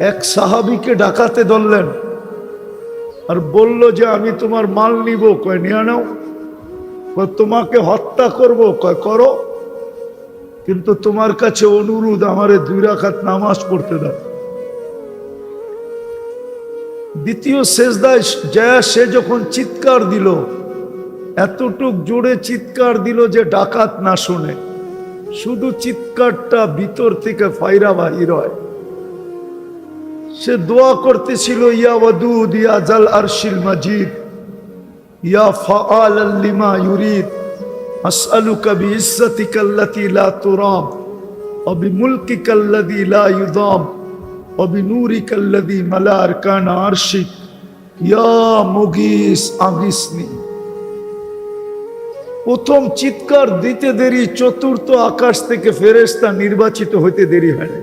এক সাহাবীকে ডাকাতে ধরলেন আর বলল যে আমি তোমার মাল নিব। কয় নিয়ে নাও। কয় তোমাকে হত্যা করব। কয় করো, কিন্তু তোমার কাছে অনুরোধ আমারে 2 রাকাত নামাজ পড়তে দাও। দ্বিতীয় সেজদায় যায় সে যখন চিৎকার দিল, এতটুক জোরে চিৎকার দিল যে ডাকাত না শুনে, শুধু চিৎকারটা ভিতর থেকে ফায়রা বাহির হয়। সে দোয়া করতেছিল, ইয়া ওয়াদুদ ইয়া জাল আরশিল মাজিদ ইয়া ফাআলাল লিমা ইউরিদ আসআলুকা বিইজ্জাতিকাল্লাতী লা তুরাম ওয়া বিমুলকিকাল্লাযী লা ইউদাম ওয়া বিনূরিকাল্লাযী মালা আরকানা আরশিক ইয়া মুগীস আগিসনি। প্রথম চিৎকার দিতে দেরি, চতুর্থ আকাশ থেকে ফেরেশতা নির্বাচিত হইতে দেরি হয় না।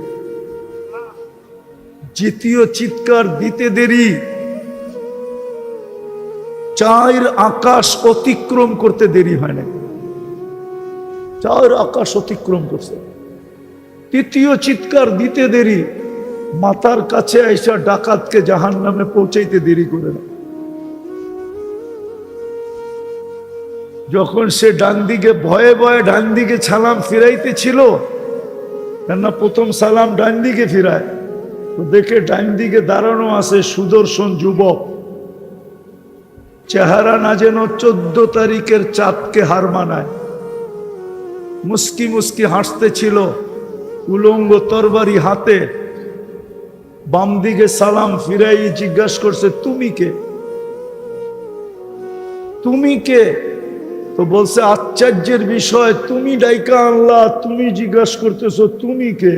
দ্বিতীয় চিৎকার দিতে দেরি, 4 আকাশ অতিক্রম করতে দেরি হয় না। 4 আকাশ অতিক্রম করছে। তৃতীয় চিৎকার দিতে দেরি, মাথার কাছে আইসা ডাকাতকে জাহান্নামে পৌঁছাইতে দেরি করে না। যখন সে ডান দিকে ভয়ে ভয়ে ডান দিকে সালাম ফিরাইতে ছিল, কেননা প্রথম সালাম ডান দিকে ফিরায়, তো দেখে ডান দিকে দাঁড়ানো আছে সুদর্শন যুবক, চেহারা না যেন 14 তারিখের চাঁদকে হার মানায়। মুস্কি মুস্কি হাসতে ছিল, উলঙ্গ তরবারি হাতে। বাম দিকে সালাম ফিরাই জিজ্ঞাসা করছে, তুমি কে? তুমি কে? তো বলছে, আশ্চর্যের বিষয়, তুমি ডাইকা আল্লাহ, তুমি জিজ্ঞাসা করতেছো তুমি কে?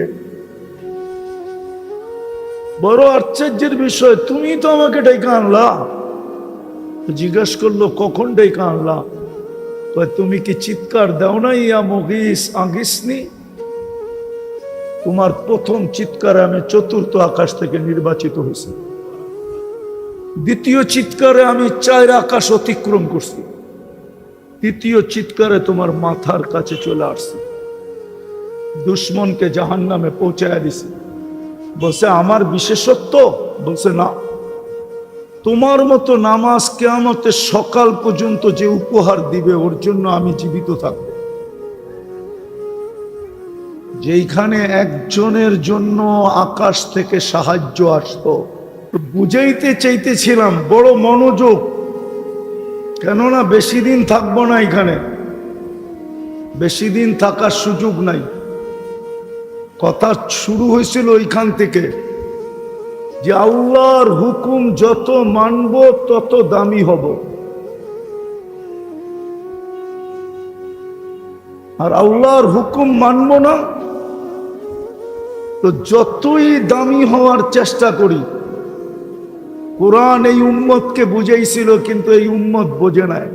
বড় আশ্চর্যের বিষয়, তুমি তো আমাকে ডাইকা আনলা। জিজ্ঞাসা করলো, কখন ডাইকা আনলা? তুমি কি চিৎকার দাও না, ইয়া মুগীস আগিসনি? তোমার প্রথম চিৎকারে আমি 4র্থ আকাশ থেকে নির্বাচিত হয়েছি। দ্বিতীয় চিৎকারে আমি 4 আকাশ অতিক্রম করছি। তৃতীয় চিৎকারে তোমার মাথার কাছে চলে আসছে, দুশ্মনকে জাহান্নামে পৌঁছায় দিছি। বলছে, আমার বিশেষত্ব? বলছে, না, তোমার মতো নামাজ কিয়ামতের সকাল পর্যন্ত যে উপহার দিবে ওর জন্য আমি জীবিত থাকব। যেইখানে একজনের জন্য আকাশ থেকে সাহায্য আসতো, বুঝাইতে চাইতেছিলাম, বড় মনোযোগ, কেননা বেশি দিন থাকবো না এখানে, বেশি দিন থাকার সুযোগ নাই। কথা শুরু হয়েছিল ওইখান থেকে যে আল্লাহর হুকুম যত মানব তত দামি হব, আর আল্লাহর হুকুম মানব না তো যতই দামি হওয়ার চেষ্টা করি। কোরআন এই উম্মতকে বুঝাইছিল, কিন্তু এই উম্মত বোঝে নাই।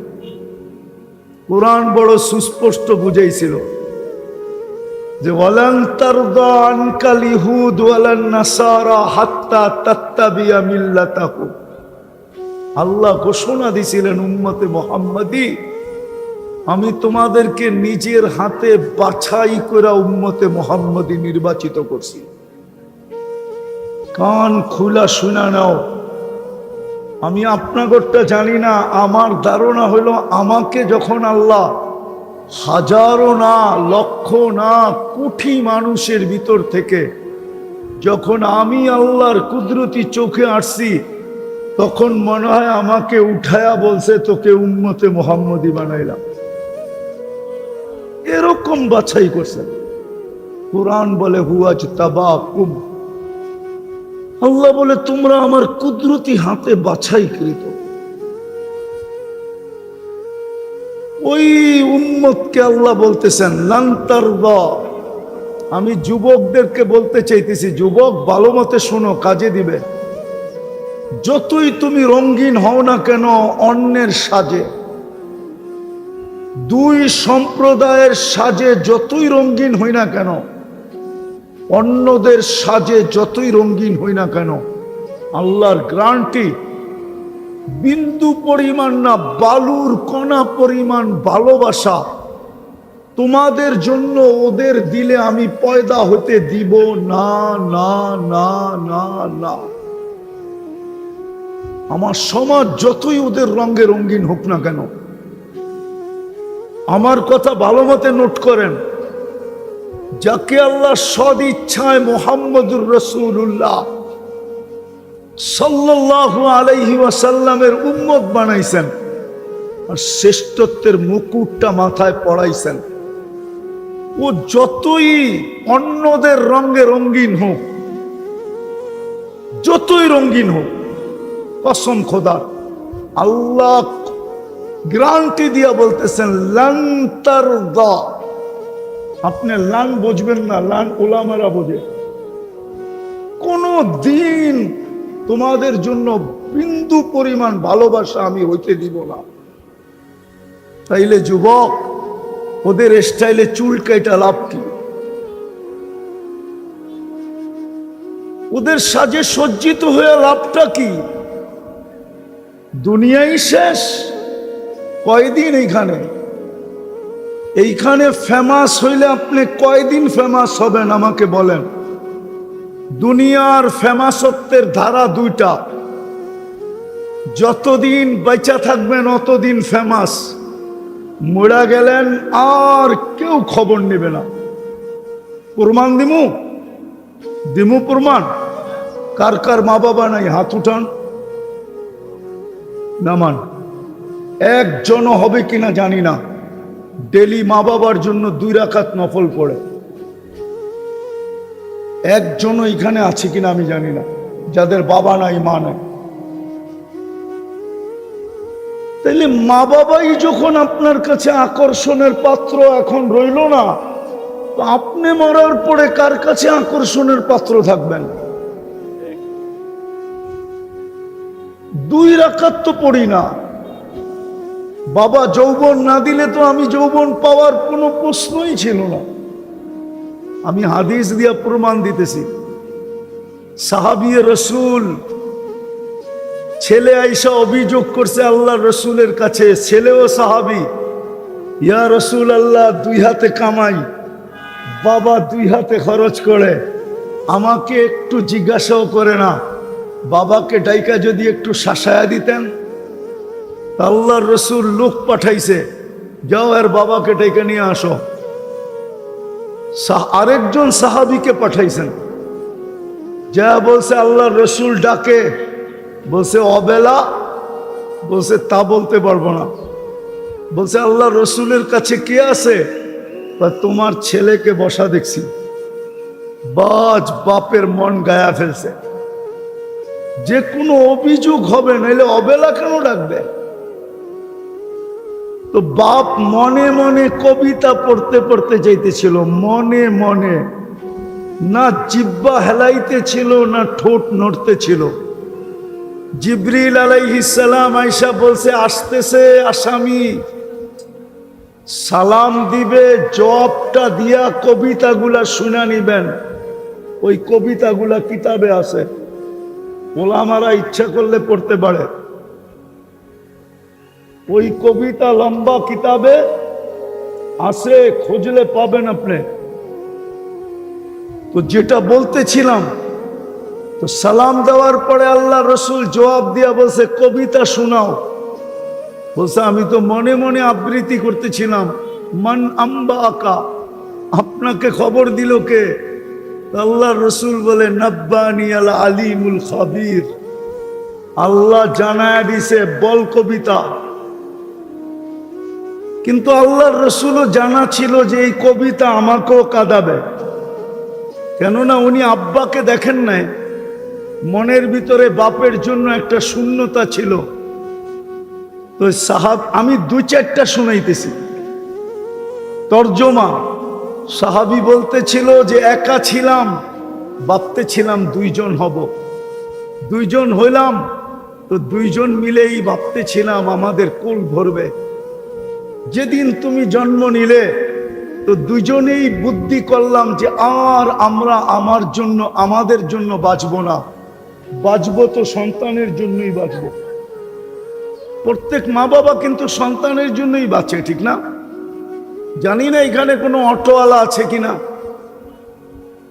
কোরআন বড় সুস্পষ্ট বুঝাইছিল যে ওয়ালান তারদা আনকাল ইহুদ ওয়ালান নাসারা হাত্তা তাত্তাবিয়া মিল্লাতাহুম। আল্লাহ ঘোষণা দিছিলেন, উম্মতে মুহাম্মাদি, আমি তোমাদেরকে নিজের হাতে বাছাই করে উম্মতে মুহাম্মাদি নির্বাচিত করছি। কান খুলা শুনা নাও। আমি আপনাদেরটা জানি না, আমার ধারণা হলো আমাকে যখন আল্লাহ হাজারো না, লক্ষ না, কোটি মানুষের ভিতর থেকে যখন আমি আল্লাহর কুদরতি চোখে আসছি, তখন মনে হয় আমাকে উঠায়া বলছে, তোকে উম্মতে মুহাম্মদী বানাইলাম। এরকম বাছাই করছে। কুরআন বলে হুয়াজতাবাকুম, আল্লাহ বলে তোমরা আমার কুদরতি হাতে বাছাইকৃত। ওই উম্মতকে আল্লাহ বলতেছেন লান তারদা। আমি যুবকদেরকে বলতে চাইতেছি, যুবক ভালো মতে শোনো, কাজে দিবে। যতই তুমি রঙিন হও না কেন অন্যের সাজে, 2 সম্প্রদায়ের সাজে যতই রঙিন হই না কেন, অন্যদের সাজে যতই রঙিন হই না কেন, আল্লাহর গ্যারান্টি, বিন্দু পরিমাণ না, বালুর কণা পরিমাণ ভালোবাসা তোমাদের জন্য ওদের দিলে আমি পয়দা হতে দিব না, না, না, না, না। আমার সমাজ যতই ওদের রঙে রঙিন হোক না কেন, আমার কথা ভালো মতে নোট করেন, যাকে আল্লাহ সদ ইচ্ছায় মুহাম্মদুর রাসূলুল্লাহ সাল্লাল্লাহু আলাইহি ওয়াসাল্লামের উম্মত বানাইছেন আর শ্রেষ্ঠত্বের মুকুটটা মাথায় পড়াইছেন, ও যতই অন্যদের রঙে রঙিন হোক, যতই রঙিন হোক, কসম খোদার, আল্লাহ গ্যারান্টি দিয়া বলতেছেন লান তারদা। আপনি লান বুঝবেন না, লান উলামারা বোঝে। কোন দিন তোমাদের জন্য বিন্দু পরিমাণ ভালোবাসা আমি হইতে দিব না। তাইলে যুবক, ওদের স্টাইলে চুল কাটা লাভ কি? ওদের সাজে সজ্জিত হয়ে লাভটা কি? দুনিয়াই শেষ। কয়দিন এইখানে ফেমাস হইলে আপনি কয়দিন ফেমাস হবেন আমাকে বলেন? দুনিয়ার ফেমাসত্বের ধারা দুইটা, যতদিন বেঁচে থাকবেন অতদিন ফেমাস, মরা গেলেন আর কেউ খবর নেবে না। প্রমাণ দিমু প্রমাণ। কার কার মা বাবা নাই হাত উঠান, নামান। একজনও হবে কিনা জানি না ডেলি মা বাবার জন্য 2 রাকাত নফল পড়ে। একজনও এখানে আছে কিনা আমি জানি না যাদের বাবা নাই মা নাই। তাইলে মা বাবাই যখন আপনার কাছে আকর্ষণের পাত্র এখন রইল না, তো আপনি মরার পরে কার কাছে আকর্ষণের পাত্র থাকবেন? 2 রাকাত তো পড়ি না, বাবা যৌবন না দিলে তো আমি যৌবন পাওয়ার কোনো প্রশ্নই ছিল না। আমি হাদিস দিয়া প্রমাণ দিতেছি। সাহাবী রাসূল ছেলে আয়েশা অভিযোগ করছে আল্লাহর রাসূলের কাছে, ছেলেও সাহাবী, ইয়া রাসূল আল্লাহ 2 হাতে কামাই, বাবা 2 হাতে খরচ করে, আমাকে একটু জিজ্ঞাসাও করে না, বাবাকে ডাইকা যদি একটু শাসায়া দিতেন। আল্লাহর রাসূল লোক পাঠাইছে, যাও আর বাবাকে ডাইকা নিয়ে আসো। আরেকজন সাহাবীকে পাঠাইছেন, যা বলছে আল্লাহর রাসূল ডাকে, বলছে অবেলা, বলছে তা বলতে পারবো না। বলছে আল্লাহর রাসূলের কাছে কে আছে? তোমার ছেলেকে বসা দেখছি। বাপের মন গায়া ফেলছে, যে কোনো অভিযোগ হবে, নাইলে অবেলা কেন ডাকবে? তো বাপ মনে মনে কবিতা পড়তে পড়তে যাইতেছিল, মনে মনে, না জিহ্বা হেলাইতেছিল না ঠোঁট নড়তেছিল। জিবরিল আলাইহিস সালাম আয়েশা বলছে আসতেছে আসামি, সালাম দিবে, জবাবটা দিয়া কবিতাগুলা শুনা নিবেন। ওই কবিতাগুলা কিতাবে আছে, ওলামারা ইচ্ছা করলে পড়তে পারে। ওই কবিতা লম্বা কিতাবে আছে, খুঁজলে পাবেন আপনি। তো যেটা বলতেছিলাম, তো সালাম দেওয়ার পরে আল্লাহ রসুল জবাব দিয়া বলছে কবিতা শোনাও। বলছে আমি তো মনে মনে আবৃত্তি করতেছিলাম। মান আম্বা আকা, আপনাকে খবর দিল কে? আল্লাহ রসুল বলে নব্বানি আল আলিমুল খাবির, আল্লাহ জানায় দিছে, বল কবিতা। কিন্তু আল্লাহর রসুলও জানা ছিল যে এই কবিতা আমাকেও কাঁদাবে, কেননা উনি আব্বাকে দেখেন নাই। মনের ভিতরে বাপের জন্য একটা শূন্যতা ছিল। তো আমি 2-4টা শুনাইতেছি তর্জমা। সাহাবী বলতেছিল যে একা ছিলাম, ভাবতেছিলাম 2 জন হব, 2 জন হইলাম, তো 2 জন মিলেই ভাবতেছিলাম আমাদের কুল ভরবে। যেদিন তুমি জন্ম নিলে, তো 2 জনেই বুদ্ধি করলাম যে আর আমরা আমাদের জন্য বাঁচবো না, বাঁচবো তো সন্তানের জন্যই বাঁচবো। প্রত্যেক মা বাবা কিন্তু সন্তানের জন্যই বাঁচে, ঠিক না? জানি না এখানে কোনো অটোওয়ালা আছে কিনা।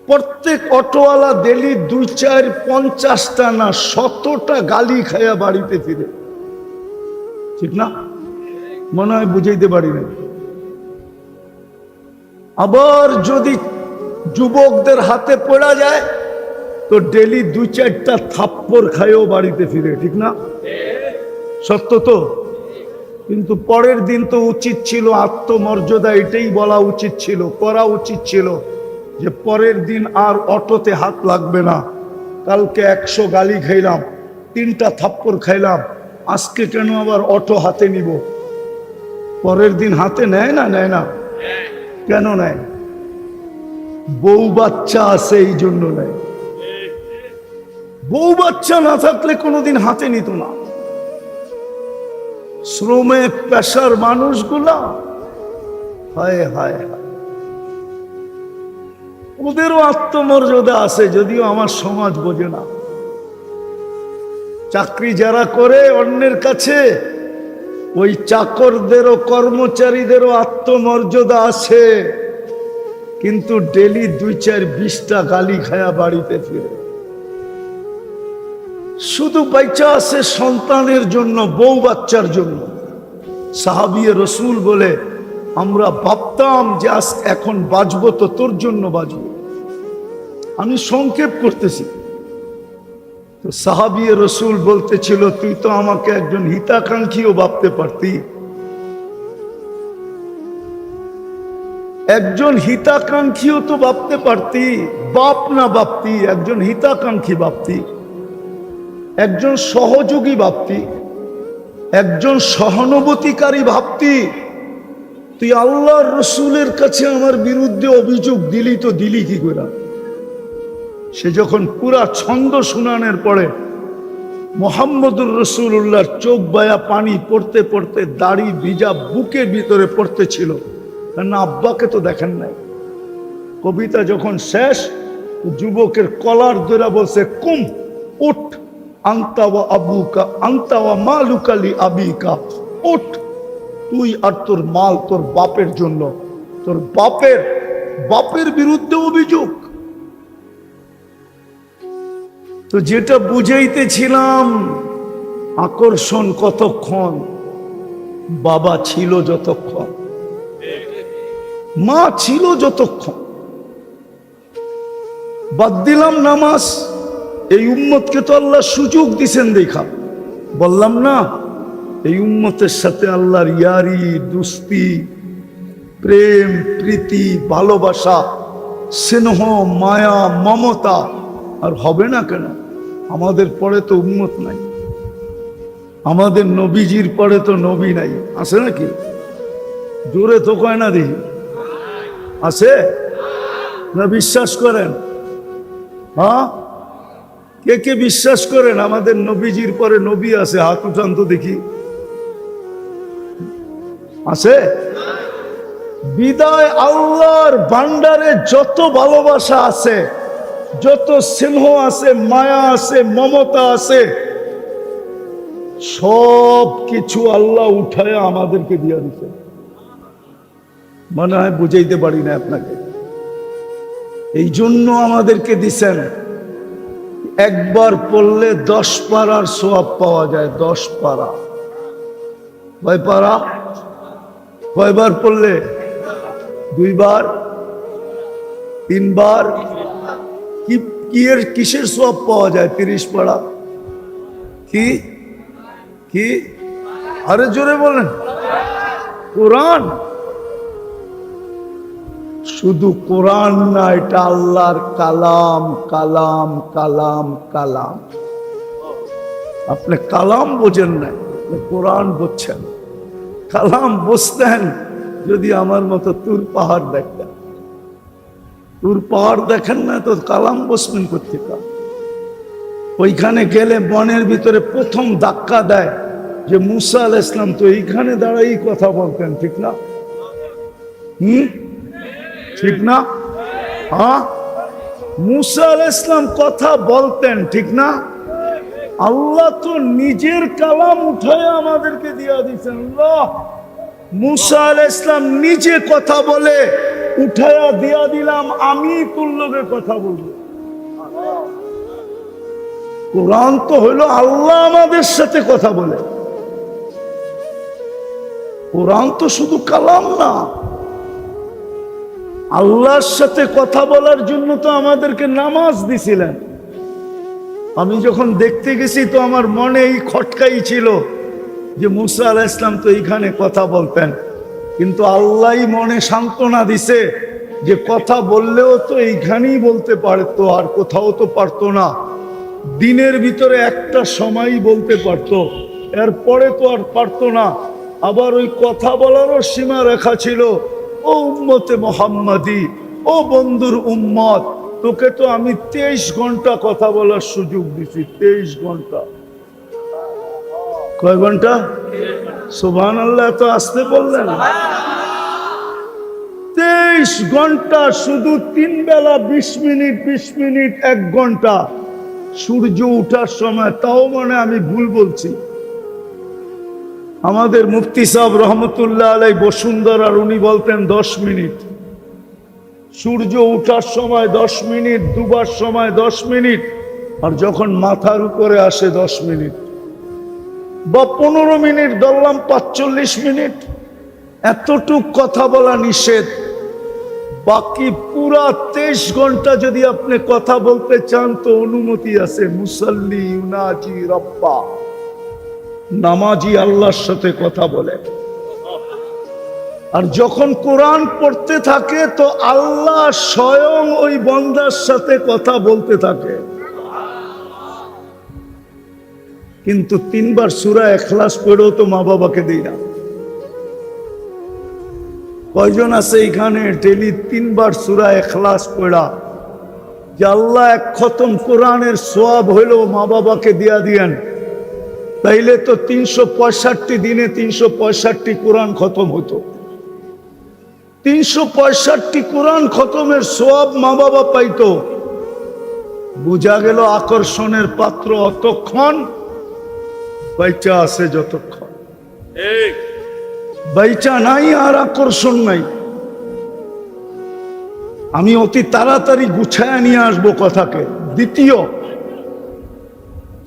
প্রত্যেক অটোওয়ালা ডেলি 2, 4, 50টা না 100টা গালি খায়া বাড়িতে ফিরে, ঠিক না? মনে হয় বুঝাইতে পারি না। আবার যদি যুবকদের হাতে পড়া যায় তো ডেলি 2, 4টা থাপ্পড় খায়ও বাড়িতে ফিরে, ঠিক না? সত্য তো। কিন্তু পরের দিন তো উচিত ছিল আত্মমর্যাদা, এটাই বলা উচিত ছিল, করা উচিত ছিল যে পরের দিন আর অটোতে হাত লাগবে না। কালকে 100 গালি খাইলাম, 3টা থাপ্পড় খাইলাম, আজকে কেন আবার অটো হাতে নিব? পরের দিন হাতে নেয় না, নেয় না? কেন নেয়? বউ বাচ্চা আছে এই জন্য নেয়। বউ বাচ্চা না থাকলে কোনোদিন হাতে নিত না। শ্রমে পেশার মানুষগুলা, হায় হায় হায়, ওদেরও আত্মমর্যাদা আছে, যদিও আমার সমাজ বোঝে না। চাকরি যারা করে অন্যের কাছে, ওই চাকরদেরও কর্মচারীদেরও আত্মমর্যাদা আছে, কিন্তু ডেলি 2, 4, 20টা গালি খায়া বাড়িতে ফিরে। শুধু বাইচা আছে সন্তানের জন্য, বউ বাচ্চার জন্য। সাহাবিয়ে রসুল বলে, আমরা ভাবতাম যে আজ এখন বাঁচবো তো তোর জন্য বাঁচবো। আমি সংক্ষেপ করতেছি। তো সাহাবিয়ে রসুল বলতেছিল, তুই তো আমাকে একজন হিতাকাঙ্ক্ষীও ভাবতে পারতি। একজন হিতাকাঙ্ক্ষীও তো ভাবতে পারতি, বাপ না ভাবতি, একজন হিতাকাঙ্ক্ষী ভাবতি, একজন সহযোগী ভাবতি, একজন সহানুভূতিকারী ভাবতি। তুই আল্লাহর রসুলের কাছে আমার বিরুদ্ধে অভিযোগ দিলি তো দিলি কি করে? সে যখন পুরা ছন্দ শুনানোর পরে মুহাম্মদুর রাসূলুল্লাহর চোখ বায়া পানি পড়তে পড়তে দাড়ি ভিজা বুকের ভিতরে পড়তে ছিল, না আব্বাকে তো দেখেন নাই। কবিতা যখন শেষ, যুবকের কলার ধরে বলছে, কুম উঠ, আনতা ওয়া আবুকা আনতা ওয়া মালুকা লি আবিকা, উঠ, তুই আর তোর মাল তোর বাপের জন্য, তোর বাপের বিরুদ্ধে অভিযোগ। তো যেটা বুঝাইতেছিলাম, আকর্ষণ কতক্ষণ? বাবা ছিল যতক্ষণ, মা ছিল যতক্ষণ। বাদ দিলাম নামাজ, এই উম্মতকে তো আল্লাহ সুযোগ দিছেন দেখা। বললাম না, এই উম্মতের সাথে আল্লাহর ইয়ারি, দুস্তি, প্রেম, প্রীতি, ভালোবাসা, স্নেহ, মায়া, মমতা আর হবে না কেন? আমাদের পরে তো উম্মত নাই, আমাদের নবীজির পরে তো নবী নাই, আছে নাকি? জোরে তো কয় না দেখি, আছে না? বিশ্বাস করেন? হ্যাঁ, কে কে বিশ্বাস করেন আমাদের নবীজির পরে নবী আছে? হাত উঠান তো দেখি। আছে? বিদায় আল্লাহর ভান্ডারে যত ভালোবাসা আছে, যত স্নেহ আছে, মায়া আছে, মমতা আছে, সব কিছু আল্লাহ উঠায় আমাদেরকে দিয়ে দিচ্ছে। মনে হয় বুঝাইতে পারি না আপনাকে। এই জন্য আমাদেরকে দিছেন, একবার পড়লে 10 পারার সওয়াব পাওয়া যায়। 10 পারা, কয় পারা? কয়বার পড়লে? 2 বার, 3 বার? কি এর কিসের সওয়াব পাওয়া যায়? 30 পারা। কি কি? আরে জোরে বলেন। কোরআন। শুধু কোরআন না, এটা আল্লাহর কালাম, কালাম, কালাম, কালাম। আপনি কালাম বোঝেন না, কোরআন বুঝছেন। কালাম বুঝতেন যদি আমার মতো তুর পাহাড় দেখতেন। তুর পাহাড় দেখেন না তো কালাম বসবেন কোথেকে? ওইখানে গেলে বনের ভিতরে প্রথম ধাক্কা দেয় যে মুসা আলাইহিস সালাম তো এইখানে দাঁড়াই কথা বলতেন, ঠিক না? ঠিক না? হ্যাঁ, মুসা আলাইহিস সালাম কথা বলতেন, ঠিক না? আল্লাহ তো নিজের কালাম উঠায় আমাদেরকে দিয়া দিচ্ছেন। আল্লাহ মুসা আলাইহিস সালাম নিজে কথা বলে উঠায়া দিয়া দিলাম, আমি তোর লগে কথা বলবো। কোরআন তো হইল আল্লাহ আমাদের সাথে কথা বলে। কোরআন তো শুধু কালাম না, আল্লাহর সাথে কথা বলার জন্য তো আমাদেরকে নামাজ দিছিলেন। আমি যখন দেখতে গেছি তো আমার মনে এই খটকাই ছিল যে মুসা আলাইহিস সালাম তো এইখানে কথা বলতেন, কিন্তু আল্লাহই মনে সান্ত্বনা দিছে যে কথা বললেও তো এইখানেই বলতে পারতো, আর কোথাও তো পারতো না। দিনের ভিতরে একটা সময়ই বলতে পারতো, এরপরে তো আর পারতো না। আবার ওই কথা বলারও সীমা রেখা ছিল। ও উম্মতে মুহাম্মাদি, ও বন্ধুর উম্মত, তোকে তো আমি 23 ঘন্টা কথা বলার সুযোগ দিছি। 23 ঘন্টা। কয় ঘন্টা? সুবহানাল্লাহ, তো আসতে বললেন। 23 ঘন্টা, শুধু 3 বেলা 20 মিনিট 20 মিনিট 1 ঘন্টা। সূর্য ওঠার সময়, তাও মানে আমি ভুল বলছি, আমাদের মুফতি সাহেব রহমতুল্লাহ আলাই বসুন্ধরার উনি বলতেন 10 মিনিট। সূর্য ওঠার সময় 10 মিনিট, ডুবার সময় 10 মিনিট, আর যখন মাথার উপরে আসে 10 মিনিট, বা 15 মিনিট ধরলাম, 45 মিনিট। এতটুক কথা বলা নিষেধ। বাকি পুরা 23 ঘন্টা যদি আপনি কথা বলতে চান তো অনুমতি আছে। মুসাল্লি ইউনাজি রব্বা, নামাজি আল্লাহর সাথে কথা বলে। আর যখন কোরআন পড়তে থাকে তো আল্লাহ স্বয়ং ওই বান্দার সাথে কথা বলতে থাকে। কিন্তু 3 বার সূরা ইখলাস পড়েও তো মা বাবাকে দেই না। কয়জন আছে এখানে ডেলি 3 বার সূরা ইখলাস পড়া যে আল্লাহ 1 খতম কোরআনের সওয়াব হইলো মা বাবাকে দিয়া দিয়েন? তাইলে তো 365 দিনে 365 কোরআন খতম হতো। 365 কোরআন খতমের সওয়াব মা বাবা পাইতো। বুঝা গেল আকর্ষণের পাত্র অতক্ষণ বাইচা আছে যতক্ষণ। বাইচা নাই আর আকর্ষণ নাই। আমি অতি তাড়াতাড়ি গুছায় নিয়ে আসবো কথাকে। দ্বিতীয়,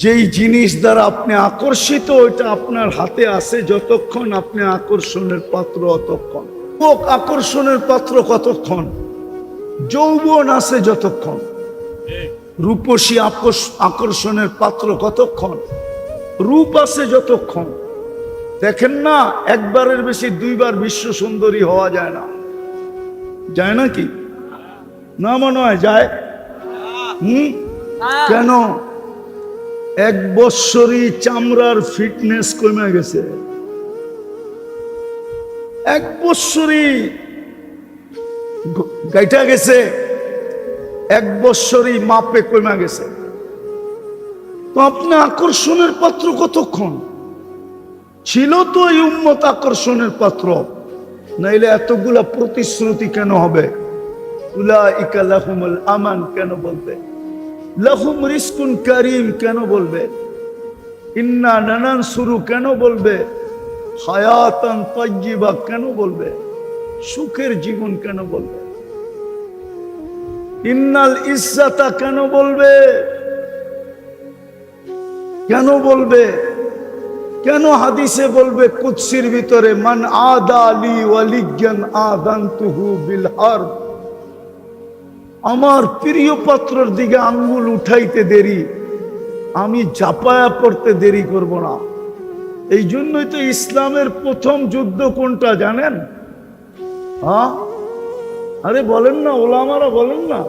যেই জিনিস দ্বারা আপনি আকর্ষিত ওইটা আপনার হাতে আছে যতক্ষণ আপনি আকর্ষণের পাত্র অতক্ষণ। আকর্ষণের পাত্র কতক্ষণ? যৌবন আছে যতক্ষণ। রূপসী আকর্ষণের পাত্র কতক্ষণ? রূপ আছে যতক্ষণ। দেখেন না, একবারের বেশি 2 বার বিশ্ব সুন্দরী হওয়া যায় না। যায় নাকি? না মনে হয় যায়। কেন? 1 বৎসরই চামড়ার ফিটনেস কমে গেছে। 1 বৎসরই গাইটা গেছে, 1 বৎসরই মাপে কমে গেছে। তো আপনি আকর্ষণের পাত্র কতক্ষণ? ছিল তো এই উম্মত আকর্ষণের পাত্র, নাইলে এতগুলা প্রতিশ্রুতি কেন হবে? উলাইকা লাহুমুল আমান কেন বলবে? লাহুম রিজকুন কারীম কেন বলবে? ইন্না নানানসুরু কেন বলবে? হায়াতান তাইয়্যিবা কেন বলবে? সুখের জীবন কেন বলবে? ইন্নাল ইজ্জাতা কেন বলবে? কেন বলবে? কেন হাদিসে বলবে কুদসির ভিতরে মান আদা লি ওয়ালিয়ান আযানতুহু বিল হারব? আমার প্রিয় পাত্রের দিকে আঙ্গুল উঠাইতে দেরি, আমি ঝাঁপায়া পড়তে দেরি করব না। এই জন্যই তো ইসলামের প্রথম যুদ্ধ কোনটা জানেন? হ্যাঁ, আরে বলেন না, ওলামারা বলেন না।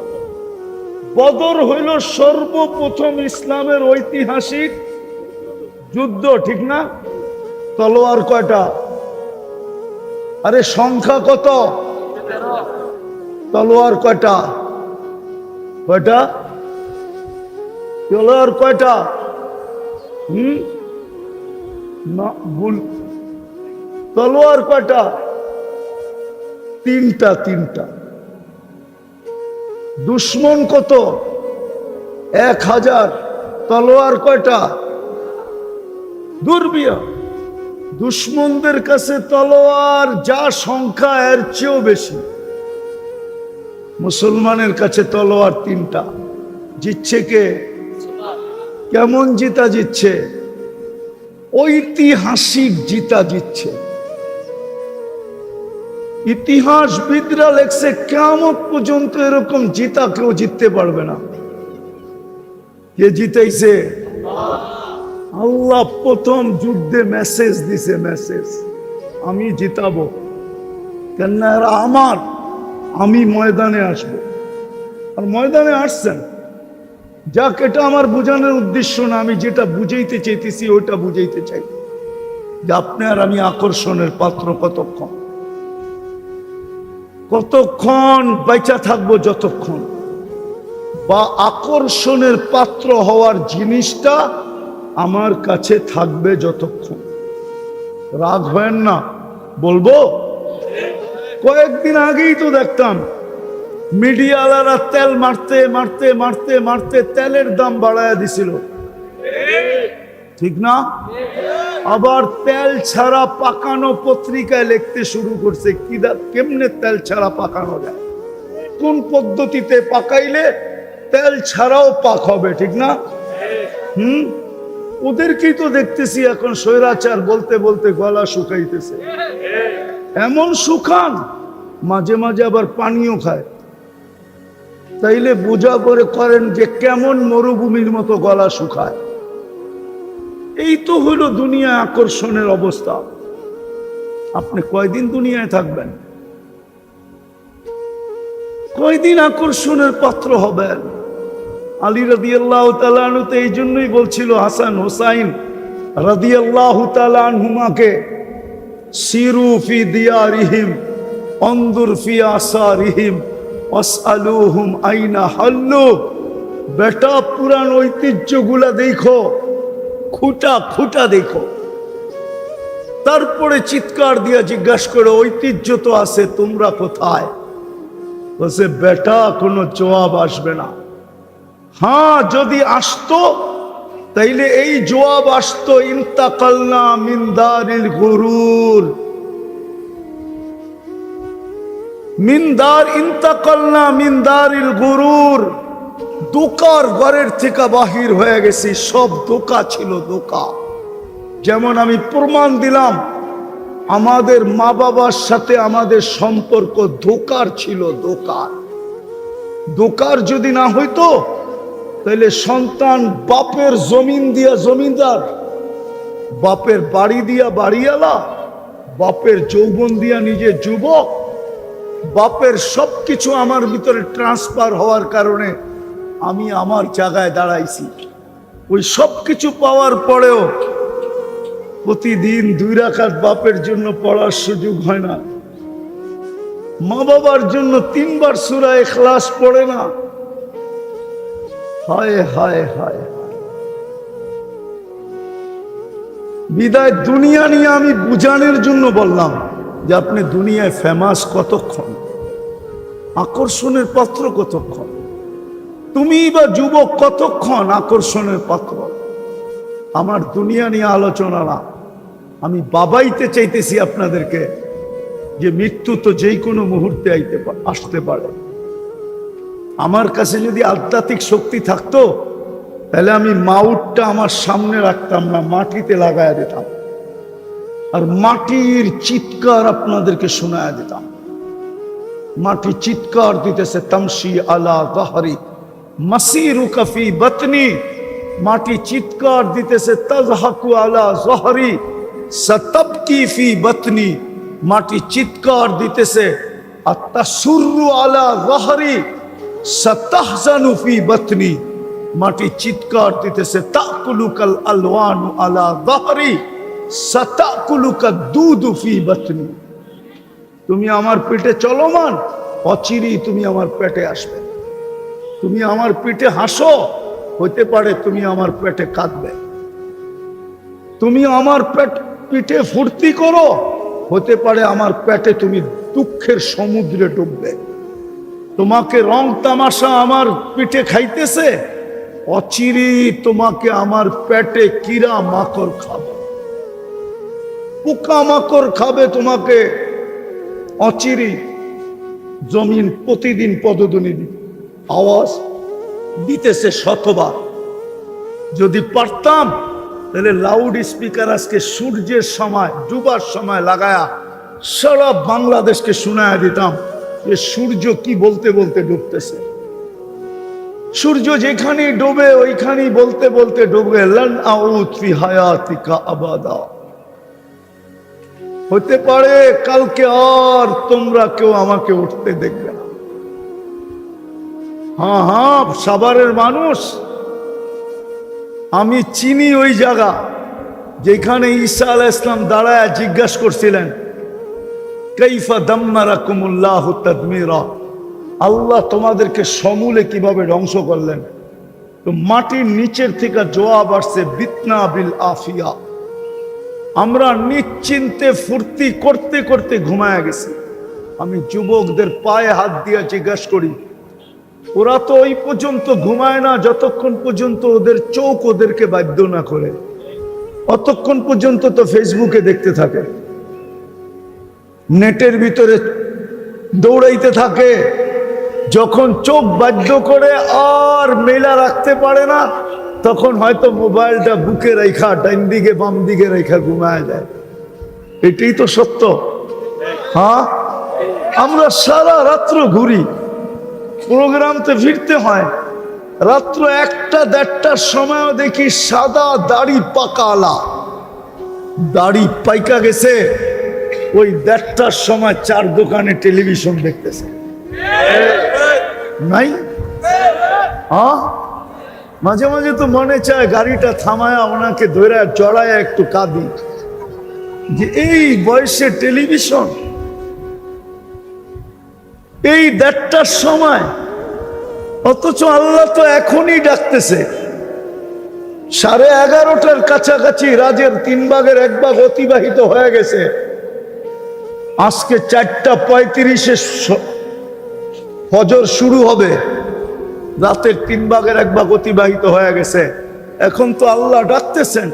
বদর হইল সর্বপ্রথম ইসলামের ঐতিহাসিক যুদ্ধ, ঠিক না? তলোয়ার কয়টা? আরে সংখ্যা কত? তলোয়ার কয়টা? কয়টা তলোয়ার? কয়টা? না ভুল। তলোয়ার কয়টা? 3টা। 3টা। দুশ্মন কত? 1000। তলোয়ার কয়টা? দুর্বিয়া। দুশ্মনদের কাছে তলোয়ার যা সংখ্যা এর চেয়েও বেশি। মুসলমানের কাছে তলোয়ার তিনটা। জিতছে কে? কেমন জিতা জিতছে? ঐতিহাসিক জিতা জিতছে। ইতিহাসবিদরা লেখছে কিয়ামত পর্যন্ত এরকম জিতা কেউ জিততে পারবে না। কে জিতাইছে? আল্লাহ প্রথম যুদ্ধে মেসেজ দিছে, মেসেজ আমি জিতাবো, কেন এরা আমার, আমি ময়দানে আসবো। আর ময়দানে আসছেন। যাক, এটা আমার বোঝানোর উদ্দেশ্য না, আমি যেটা বুঝাইতে চাইতেছি ওইটা বুঝাইতে চাই যে আপনি আর আমি আকর্ষণের পাত্র কতক্ষণ, কতক্ষণ বেঁচে থাকবো, যতক্ষণ, বা আকর্ষণের পাত্র হওয়ার জিনিসটা আমার কাছে থাকবে যতক্ষণ। রাগ হয় না, বলবো। কয়েকদিন আগেই তো দেখতাম মিডিয়াওয়ালারা তেল মারতে মারতে মারতে মারতে তেলের দাম বাড়ায় দিছিল, ঠিক না? আবার তেল ছাড়া পাকানো পত্রিকায় লিখতে শুরু করছে কেমনে তেল ছাড়া পাকানো যায়, কোন পদ্ধতিতে পাকাইলে তেল ছাড়াও পাক হবে, ঠিক না? ওদেরকেই তো দেখতেছি এখন স্বৈরাচার বলতে বলতে গলা শুকাইতেছে। এমন শুকান, মাঝে মাঝে আবার পানিও খায়। তাইলে বোঝা করে করেন যে কেমন মরুভূমির মতো গলা শুকায়। এই তো হলো দুনিয়া আকর্ষণের অবস্থা। আপনি কয়দিন দুনিয়ায় থাকবেন? কয়দিন আকর্ষণের পাত্র হবেন? আলী রাদিয়াল্লাহু তাআলা আনহু তো এই জন্যই বলছিল হাসান হুসাইন রাদিয়াল্লাহু তাআলা আনহুমাকে, সিরু ফি দিয়ারিহিম অনজুর ফি আসারিহিম ওয়াসআলুহুম আইনা হাল্লু। বেটা, পুরান ঐতিহ্যগুলা দেখো, খুঁটা খুঁটা দেখো, তারপরে চিৎকার দিয়া জিজ্ঞাসা করো ঐতিহ্য তো আছে, তোমরা কোথায়? বলছে বেটা, কোনো জবাব আসবে না। হ্যাঁ, যদি আসতো তাইলে এই জবাব আসতো, ইন্তাকালনা মিন দারিল গুরুর, ইন্তাকালনা মিন দারিল গুরুর। দোকার ঘরের থেকে বাহির হয়ে গেছি। সব দোকা ছিল, দোকা। যেমন আমি প্রমাণ দিলাম আমাদের মা বাবার সাথে আমাদের সম্পর্ক দোকার ছিল, দোকার। দোকার যদি না হইতো তাহলে সন্তান বাপের জমিন দিয়া জমিদার, বাপের বাড়ি দিয়া বাড়িওয়ালা, বাপের যৌবন দিয়া নিজে যুবক, বাপের সবকিছু আমার ভিতরে ট্রান্সফার হওয়ার কারণে আমি আমার জায়গায় দাঁড়াইছি। ওই সবকিছু পাওয়ার পরেও প্রতিদিন 2 রাকাত বাপের জন্য পড়ার সুযোগ হয় না, মা বাবার জন্য 3 বার সূরা ইখলাস পড়ে না। হায় হায় হায়। বিদায় দুনিয়া নিয়ে আমি বুঝানোর জন্য বললাম যে আপনি দুনিয়ায় ফেমাস কতক্ষণ, আকর্ষণের পাত্র কতক্ষণ, তুমি বা যুবক কতক্ষণ আকর্ষণের পাত্র। আমার দুনিয়া নিয়ে আলোচনা না, আমি বাবাইতে চাইতেছি আপনাদেরকে যে মৃত্যু তো যেই কোনো মুহূর্তে আসতে পারে। আমার কাছে যদি আধ্যাত্মিক শক্তি থাকতো তাহলে আমি মাউটটা আমার সামনে রাখতাম না, মাটিতে লাগায় দিতাম, আর মাটির চিৎকার আপনাদেরকে শোনায় দিতাম। মাটি চিৎকার দিতেছে, তামশি আলা যাহরি মাসিরুকা ফি বাতনি। মাটি চিৎকার দিতেছে, তাযহাকু আলা যাহরি সাতাবকি ফি বাতনি। মাটি চিৎকার দিতেছে, আতাসুররু আলা যাহরি সাতাহজানু ফি বাতনি। মাটি চিৎকার দিতেছে, তাকুলুকাল আলওয়ানু আলা যাহরি সাতাকুলুকা দুদু ফি বাতনি। তুমি আমার পেটে চলমান, অচিরেই তুমি আমার পেটে আসবে। তুমি আমার পেটে হাসো, হতে পারে তুমি আমার পেটে কাঁদবে। তুমি আমার পিঠে ফুর্তি করো, হতে পারে আমার পেটে তুমি দুঃখের সমুদ্রে ডুববে। তোমাকে রং তামাশা আমার পিঠে খাইতেছে, অচিরেই তোমাকে আমার পেটে কিরা মাকড় খাবে। পোকামাকড় খাবে তোমাকে। অচিরি জমিন প্রতিদিন পদধ্বনি আওয়াজ দিতেছে শতবার। যদি পারতাম তাহলে লাউড স্পিকার আজকে সূর্যের সময় ডুবার সময় লাগায়া সারা বাংলাদেশকে শোনায়া দিতাম যে সূর্য কি বলতে বলতে ডুবতেছে। সূর্য যেখানে ডুবে ওইখানেই বলতে বলতে ডুবে, লান আউদ ফি হায়াতিকা আবাদা। হতে পারে কালকে আর তোমরা কেউ আমাকে উঠতে দেখবে না। হ্যাঁ হ্যাঁ, সাভারের মানুষ, আমি চিনি ওই জায়গা যেখানে ঈসা আলাইহিস সালাম দাঁড়ায় জিজ্ঞাসা করছিলেন, কাইফা দাম্মারাকুমুল্লাহু তাদমিরা, আল্লাহ তোমাদেরকে সমূলে কিভাবে ধ্বংস করলেন। তো মাটির নিচের থেকে জবাব আসছে, বিতনা বিল আফিয়া, আমরা নিশ্চিন্তে ফুর্তি করতে করতে ঘুমায় গেছি। আমি যুবকদের পায়ে হাত দিয়ে জিজ্ঞাসা করি, ওরা তো ওই পর্যন্ত ঘুমায় না যতক্ষণ পর্যন্ত ওদের চোখ ওদেরকে বাধ্য না করে। অতক্ষণ পর্যন্ত তো ফেসবুকে দেখতে থাকে, নেটের ভিতরে দৌড়াইতে থাকে। যখন চোখ বাধ্য করে আর মেলা রাখতে পারে না, তখন হয়তো মোবাইলটা বুকে রেখা ডাইন দিকে বাম দিকে রেখা ঘুমায় যায়। এটাই তো সত্য। হ্যাঁ, আমরা সারা রাত্র ঘুরি, প্রোগ্রামতে ফিরতে হয়। রাত্র 1টা-1:30টার সময়ও দেখি সাদা দাড়ি পাকালা, দাড়ি পাইকা গেছে, ওই 1:30টার সময় 4 দোকানে টেলিভিশন দেখতেছে। নাই? হ্যাঁ, মাঝে মাঝে তো মনে চায় গাড়িটা থামায়া ওনাকে ধরে জড়ায় একটু কাঁদি যে এই বয়সে টেলিভিশন, এই 1:30টার সময়, অথচ আল্লাহ তো এখনই ডাকতেছে। 11:30টার কাছাকাছি রাজের 3 ভাগের 1 ভাগ অতিবাহিত হয়ে গেছে। আজকে 4:35-এ ফজর শুরু হবে, রাতের 3 ভাগের 1 ভাগ অতিবাহিত হয়ে গেছে। এখন তো আল্লাহ ডাকতেছেন,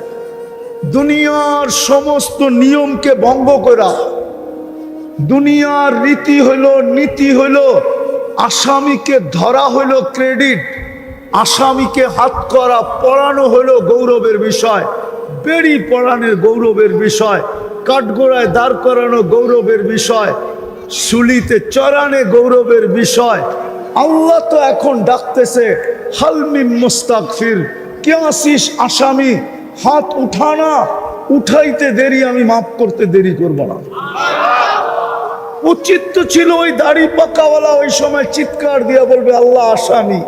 দুনিয়ার সমস্ত নিয়মকে ভঙ্গ করা, দুনিয়ার রীতি হইল নীতি হইল, আসামিকে ধরা হইল ক্রেডিট, আসামিকে হাত করা পড়ানো হইল গৌরবের বিষয়, বেড়ি পড়ানোর গৌরবের বিষয়, কাঠগোড়ায় দাঁড় করানো গৌরবের বিষয়, শুলিতে চড়ানে গৌরবের বিষয়। আল্লাহ তো এখন ডাকতেছে, হালমিম মুস্তাগফির, কে আসিস আসামি, হাত উঠানা, উঠাইতে দেরি, আমি মাফ করতে দেরি করব না। উচিত তো ছিল ওই দাড়ি পাকাওয়ালা ওই সময় চিৎকার দিয়া বলবে, আল্লাহ আসামি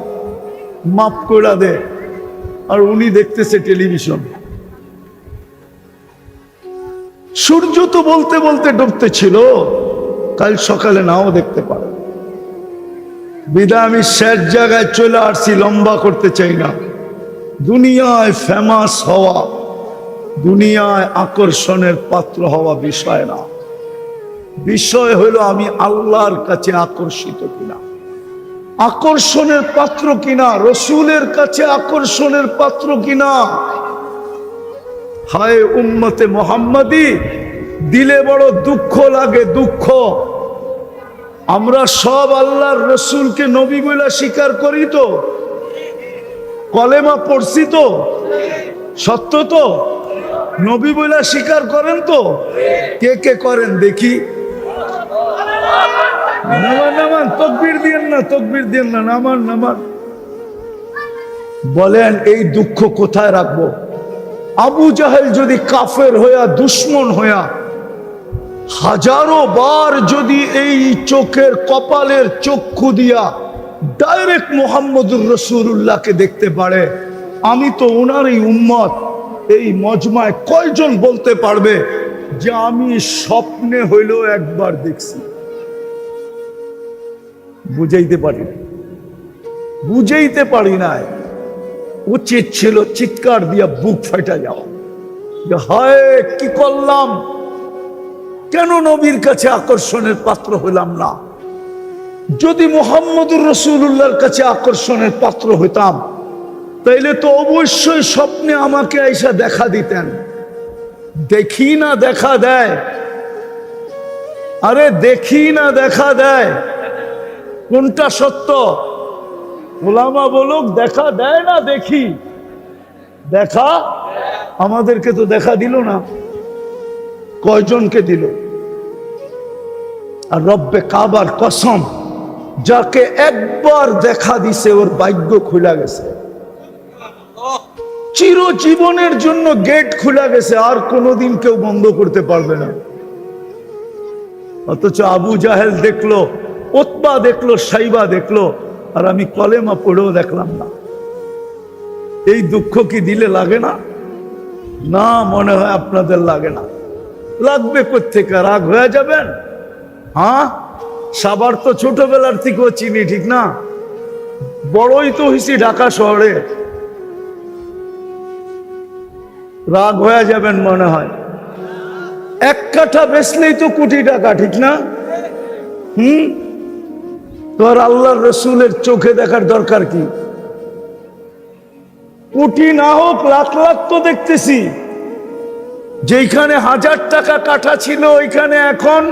মাফ করে দে, আর উনি দেখতেছে টেলিভিশন। সূর্য তো বলতে বলতে ডুবতে ছিল, কাল সকালে নাও দেখতে পারে। বিদায় আমি শেষ জায়গায় চলে আসছি, লম্বা করতে চাই না। দুনিয়ায় ফেমাস হওয়া, দুনিয়ায় আকর্ষণের পাত্র হওয়া বিষয় না। বিষয় হলো আমি আল্লাহর কাছে আকর্ষিত কিনা, আকর্ষণের পাত্র কিনা, রসুলের কাছে আকর্ষণের পাত্র কিনা। হায় উম্মতে মোহাম্মদী, দিলে বড় দুঃখ লাগে, দুঃখ। আমরা সব আল্লাহর রসুলকে নবী বলে স্বীকার করি তো, কলেমা পড়ছি তো, সত্য তো, নবী বলে স্বীকার করেন তো? কে কে করেন দেখি? নামান নামান, তকবীর দিয়েন না, তকবীর দিয়েন না, নামান নামান। বলেন এই দুঃখ কোথায় রাখবো? আবু জাহেল যদি কাফের হইয়া, দুশ্মন হইয়া, হাজারো বার যদি এই চোখের কপালের চক্ষু দিয়া ডাইরেক্ট মুহাম্মদুর রাসূলুল্লাহকে দেখতে পারে, আমি তো ওনারই উম্মত, এই মজমায় কয়জন বলতে পারবে যে আমি স্বপ্নে হইলেও একবার দেখছি? বুঝাইতে পারি না, বুঝাইতে পারি নাই। উচিত ছিল চিৎকার দিয়া বুক ফাটা যাওয়া, যে হায় কি করলাম, কেন নবীর কাছে আকর্ষণের পাত্র হইলাম না? যদি মুহাম্মদুর রাসূলুল্লাহর কাছে আকর্ষণের পাত্র হইতাম, তাইলে তো অবশ্যই স্বপ্নে আমাকে আইসা দেখা দিতেন দেখি না দেখা দেয়। আরে দেখি না দেখা দেয়, কোনটা সত্য? ওলামা বলুক দেখা দেয় না দেখি? দেখা। আমাদেরকে তো দেখা দিল না, কয়জনকে দিল? আর রব্বে কাবার কসম, যাকে একবার দেখা দিছে ওর ভাগ্য খুলে গেছে, চিরজীবনের জন্য গেট খুলে গেছে, আর কোনোদিন কেউ বন্ধ করতে পারবে না। অথচ আবু জাহেল দেখলো, উতবা দেখলো, সাইবা দেখলো, আর আমি কলেমা পড়েও দেখলাম না। এই দুঃখ কি দিলে লাগে না? না, মনে হয় আপনাদের লাগে না। লাগবে কোত্থেকে? রাগ হয়ে যাবেন? হ্যাঁ, সাবার তো ছোটবেলার থেকেও চিনি, ঠিক না? বড়ই তো হইছি ঢাকা শহরে, রাগ হয়ে যাবেন মনে হয়? এক কাঠা বেচলেই তো কোটি টাকা, ঠিক না? তো আর আল্লাহর রসুলের চোখে দেখার দরকার কি? কোটি না হোক লাখ লাখ তো দেখতেছি। যেখানে 1000 টাকা কাঠা ছিল ওইখানে এখন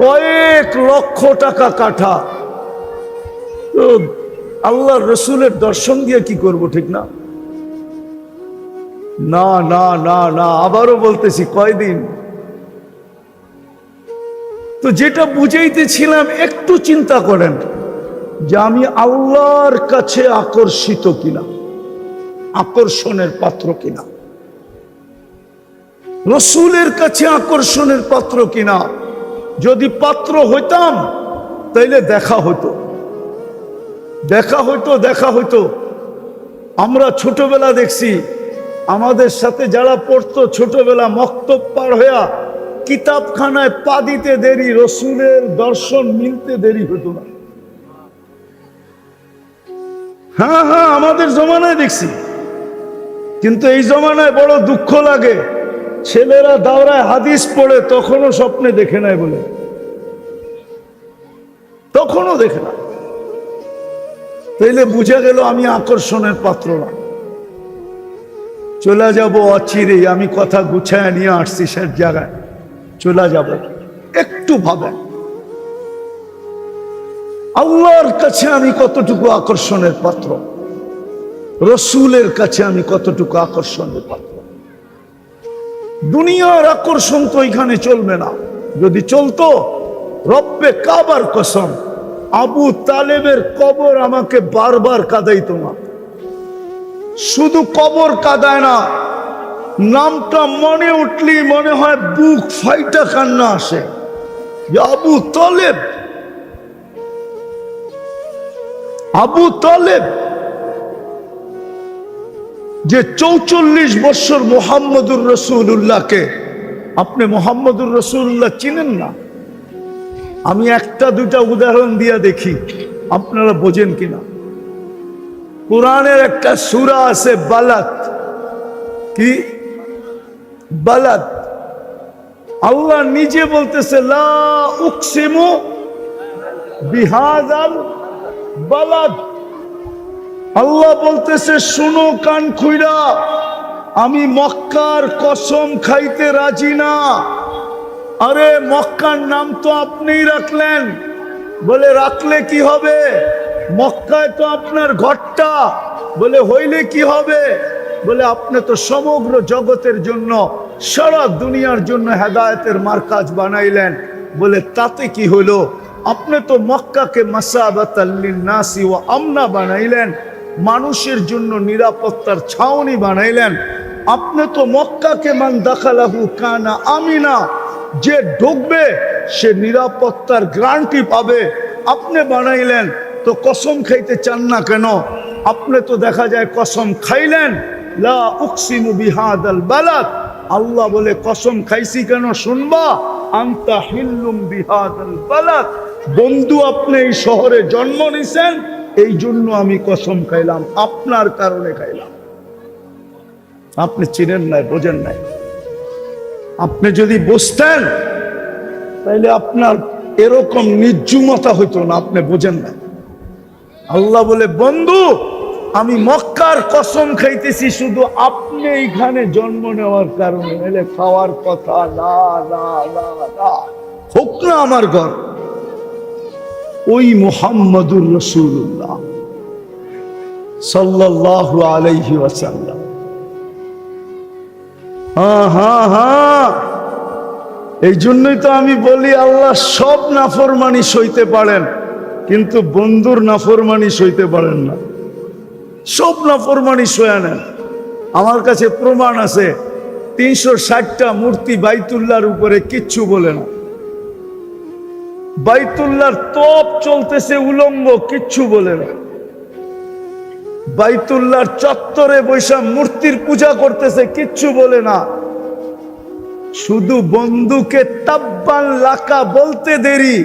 কয়েক লক্ষ টাকা কাঠা। তো আল্লাহর রসুলের দর্শন দিয়ে কি করব, ঠিক না? না না না না, আবারও বলতেছি, কয়দিন? তো যেটা বুঝাইতেছিলাম, একটু চিন্তা করেন যে আমি আল্লাহর কাছে আকর্ষিত কিনা, আকর্ষণের পাত্র কিনা, রসুলের কাছে আকর্ষণের পাত্র কিনা। যদি পাত্র হইতাম তাইলে দেখা হতো, দেখা হইতো, দেখা হইতো। আমরা ছোটবেলা দেখছি, আমাদের সাথে যারা পড়তো ছোটবেলা, মক্তব পার হইয়া কিতাবখানায় পা দিতে দেরি, রসুলের দর্শন মিলতে দেরি হতো না। হ্যাঁ হ্যাঁ, আমাদের জমানায় দেখছি। কিন্তু এই জমানায় বড় দুঃখ লাগে, ছেলেরা দাওরায় হাদিস পড়ে তখনও স্বপ্নে দেখে নাই বলে, তখনও দেখে না। তাইলে বুঝা গেল আমি আকর্ষণের পাত্র না। চলে যাব অচিরে, আমি কথা গুছায় নিয়ে আসছি সে জায়গায়, চলে যাব। একটু ভাবেন, আল্লাহর কাছে আমি কতটুকু আকর্ষণের পাত্র, রসুলের কাছে আমি কতটুকু আকর্ষণের পাত্র। দুনিয়ার আকর্ষণ তো এখানে চলবে না। যদি চলতো, রব্বে কাবার কসম, আবু তালেবের কবর আমাকে বারবার কাঁদাইতো না। শুধু কবর কাঁদায় না, নামটা মনে উঠলি মনে হয় বুক ফাইটা কান্না আসে। আবু তালেব, আবু তালেব যে 44 বছর মুহাম্মদুর রাসূলুল্লাহকে, আপনি মুহাম্মদুর রাসূলুল্লাহ চিনেন না? আমি একটা দুটা উদাহরণ দিয়া দেখি আপনারা বোঝেন কিনা। কোরআনের একটা সূরা আছে বালাদ, কি বালাদ? আল্লাহ নিজে বলতেছে লা উকসিমু বিহাযাল বালাদ। আল্লাহ বলতেছে শুনো কান খুইরা, আমি মক্কার কসম খাইতে রাজি না। আরে মক্কার নাম তো আপনিই রাখলেন, বলে রাখলে কি হবে? মক্কায় তো আপনার ঘরটা, বলে হইলে কি হবে? বলে আপনি তো সমগ্র জগতের জন্য, সারা দুনিয়ার জন্য হেদায়েতের মার্কাজ বানাইলেন, বলে তাতে কি হলো? আপনি তো মক্কাকে মাসাবাতাল লিন্নাসি ওয়া আমনা বানাইলেন, মানুষের জন্য নিরাপত্তার ছাউনি বানাইলেন। আপনি তো মক্কাকে মান দাখালাহু কানা আমিনা, যে ঢুকবে সে নিরাপত্তার গ্যারান্টি পাবে, আপনি বানাইলেন। তো কসম খাইতে চান না কেন? আপনি তো দেখা যায় কসম খাইলেন, লা উকসিমু বিহাদাল বালাদ। আল্লাহ বলে কসম খাইছি কেন শুনবা? আনতা হিল্লুম বিহাদাল বালাদ, বন্ধু আপনি এই শহরে জন্ম নিছেন, এই জন্য আমি কসম খাইলাম, আপনার কারণে খাইলাম। আপনি চিনেন নাই, বোঝেন নাই। আপনি যদি বুঝতেন তাহলে আপনার এরকম নির্জুমতা হইতো না, আপনি বোঝেন না। আল্লাহ বলে বন্ধু আমি মক্কার কসম খাইতেছি শুধু আপনি এইখানে জন্ম নেওয়ার কারণে, এলে খাওয়ার কথা না না না না, হোক না আমার ঘর। ওই মুহাম্মাদুর রাসূলুল্লাহ সাল্লাল্লাহু আলাইহি ওয়াসাল্লাম। হ্যাঁ হ্যাঁ হ্যাঁ, এই জন্যই তো আমি বলি আল্লাহ সব নাফরমানি সইতে পারেন, কিন্তু বন্ধুর নাফরমানি সইতে পারেন না। সব নাফরমানি সয়ে নেন। আমার কাছে প্রমাণ আছে, 360টা মূর্তি বাইতুল্লাহর উপরে কিচ্ছু বলে না। বাইতুল্লাহর তোপ চলতেছে উলঙ্গ, কিচ্ছু বলে না। বাইতুল্লাহর চত্বরে বৈশা মূর্তির পূজা করতেছে, কিচ্ছু বলে না। শুধু বন্ধুকে তাব্বান লাকা বলতে দেরি,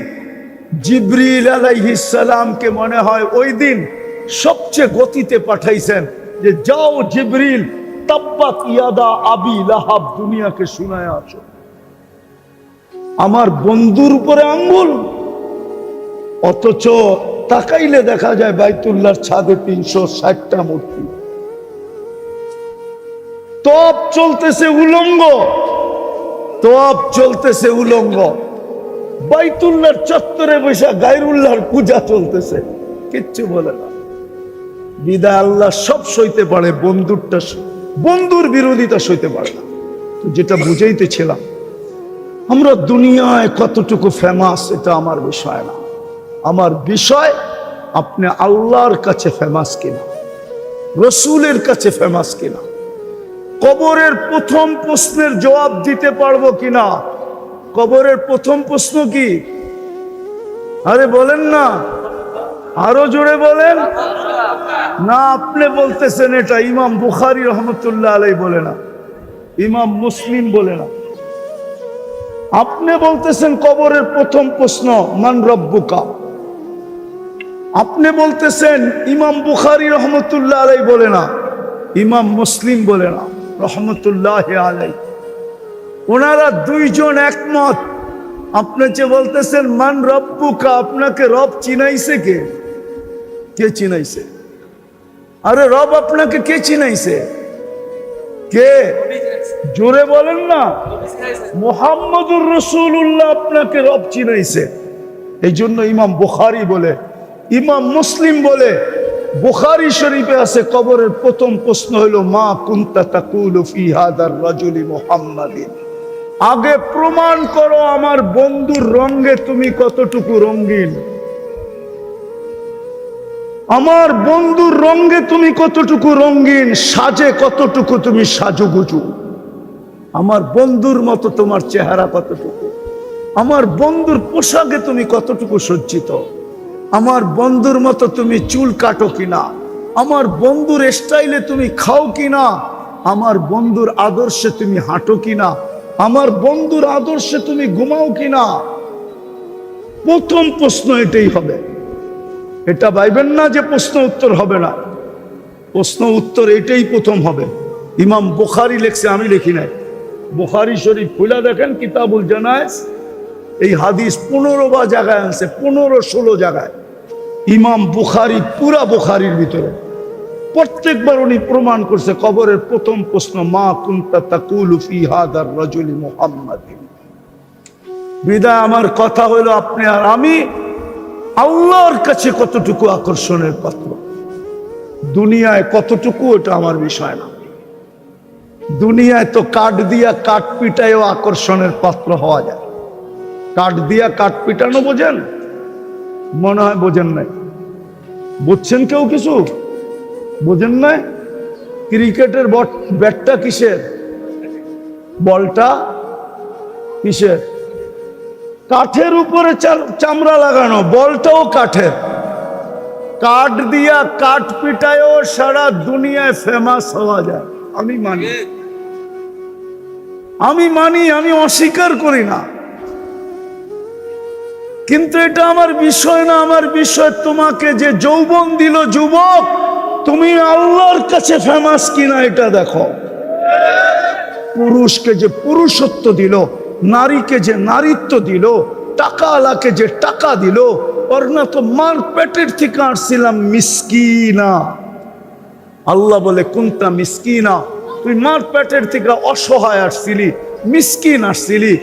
জিবরিল আলাইহিস সালামকে মনে হয় ওই দিন সবচেয়ে গতিতে পাঠাইছেন যে যাও জিবরিল, তাব্বাত ইয়াদা আবি লাহাব দুনিয়াকে শোনায় আসো। আমার বন্ধুর উপরে আঙ্গুল, অথচ তাকাইলে দেখা যায় বাইতুল্লাহর ছাদে 360টা মূর্তি। তপ চলতেছে উলঙ্গ, তপ চলতেছে উলঙ্গ। বাইতুল্লাহর চত্বরে বসে গায়রুল্লাহর পূজা চলতেছে, কিচ্ছু বলে না। বিদায় আল্লাহ সব সইতে পারে, বন্ধুরটা, বন্ধুর বিরোধিতা সইতে পারে না। যেটা বুঝাইতেছিলাম, আমরা দুনিয়ায় কতটুকু ফেমাস এটা আমার বিষয় না। আমার বিষয় আপনি আল্লাহর কাছে ফেমাস কিনা, রসুলের কাছে ফেমাস কিনা, কবরের প্রথম প্রশ্নের জবাব দিতে পারবো কিনা। কবরের প্রথম প্রশ্ন কি? আরে বলেন না, আরো জোরে বলেন না। আপনি বলতেছেন এটা, ইমাম বুখারী রহমতুল্লাহ আলাইহি বলে না, ইমাম মুসলিম বলে না। আপনি বলতেছেন কবরের প্রথম প্রশ্ন মান রব্বুকা। আপনি বলতেছেন ইমাম বুখারী রহমতুল্লাহ আলাইহি বলে না, ইমাম মুসলিম বলে না রহমতুল্লাহ আলাইহি। ওনারা দুইজন একমত। আপনি যে বলতেছেন মান রব্বুকা, আপনাকে রব চিনাইছে কে? কে চিনাইছে? আরে রব আপনাকে কে চিনাইছে? কে? জোরে বলেন না। মুহাম্মদুর রাসূলুল্লাহ আপনাকে রব চিনাইছে। এই জন্য ইমাম বুখারী বলে, ইমাম মুসলিম বলে, বুখারী শরীফে আছে কবরের প্রথম প্রশ্ন হলো মা কুনতা তাকুলু ফি হাদার রাজুলি মুহাম্মাদিন। আগে প্রমাণ করো আমার বন্ধুর রঙে তুমি কতটুকু রঙিন, আমার বন্ধুর রঙে তুমি কতটুকু রঙিন, সাজে কতটুকু তুমি সাজুগুজু, আমার বন্ধুর মতো তোমার চেহারা কতটুকু, আমার বন্ধুর পোশাকে তুমি কতটুকু সজ্জিত, আমার বন্ধুর মতো তুমি চুল কাটো কিনা, আমার বন্ধুর স্টাইলে তুমি খাও কিনা, আমার বন্ধুর আদর্শে তুমি হাঁটো কিনা, আমার বন্ধুর আদর্শে তুমি ঘুমাও কিনা। প্রথম প্রশ্ন এটাই হবে। এটা ভাইবেন না যে প্রশ্ন উত্তর হবে না, প্রশ্ন উত্তর এটাই প্রথম হবে। ইমাম বুখারী লেখছে, আমি লিখি নাই। বুখারী শরীফ খুলে দেখেন, কিতাবুল জানায়েজ, এই হাদিস 15 জায়গায় আছে, 15-16 জায়গায়। ইমাম বুখারী পুরা বুখারীর ভিতরে প্রত্যেকবার উনি প্রমাণ করছে কবরের প্রথম প্রশ্ন মা কুনতা তাকুলু ফি হাদার রাজুলি মুহাম্মাদিন। বিদায় আমার কথা হলো আপনি আর আমি আল্লাহর কাছে কতটুকু আকর্ষণের পাত্র, দুনিয়ায় কতটুকু ওটা আমার বিষয় না। দুনিয়ায় তো কাঠ দিয়া কাঠ পিটায়ও আকর্ষণের পাত্র হওয়া যায়। কাঠ দিয়া কাঠ পিটানো বোঝেন? মনে হয় বোঝেন নাই। বুঝছেন কেউ কিছু? বোঝেন নাই? ক্রিকেটের ব্যাটটা কিসের, বলটা কিসের? কাঠের উপরে চামড়া লাগানো, বলটাও কাঠের। কাঠ দিয়া কাঠ পিটায়ও সারা দুনিয়ায় ফেমাস হওয়া যায়। আমি মানি, আমি মানি, আমি অস্বীকার করি না, কিন্তু এটা আমার বিষয় না। আমার বিষয় তোমাকে যে যৌবন দিল যুবক, তুমি আল্লাহর কাছে ফেমাস কিনা এটা দেখো। পুরুষকে যে পুরুষত্ব দিল, নারীকে যে নারীত্ব দিল, টাকাওয়ালাকে যে টাকা দিল, ওর না তো মার পেটের থেকে আসছিলাম মিসকিনা, আল্লাহ বলে কুনতা মিসকিনা, তুই মার পেটের থেকে অসহায় আসছিলি, মিসকিন আসছিলি,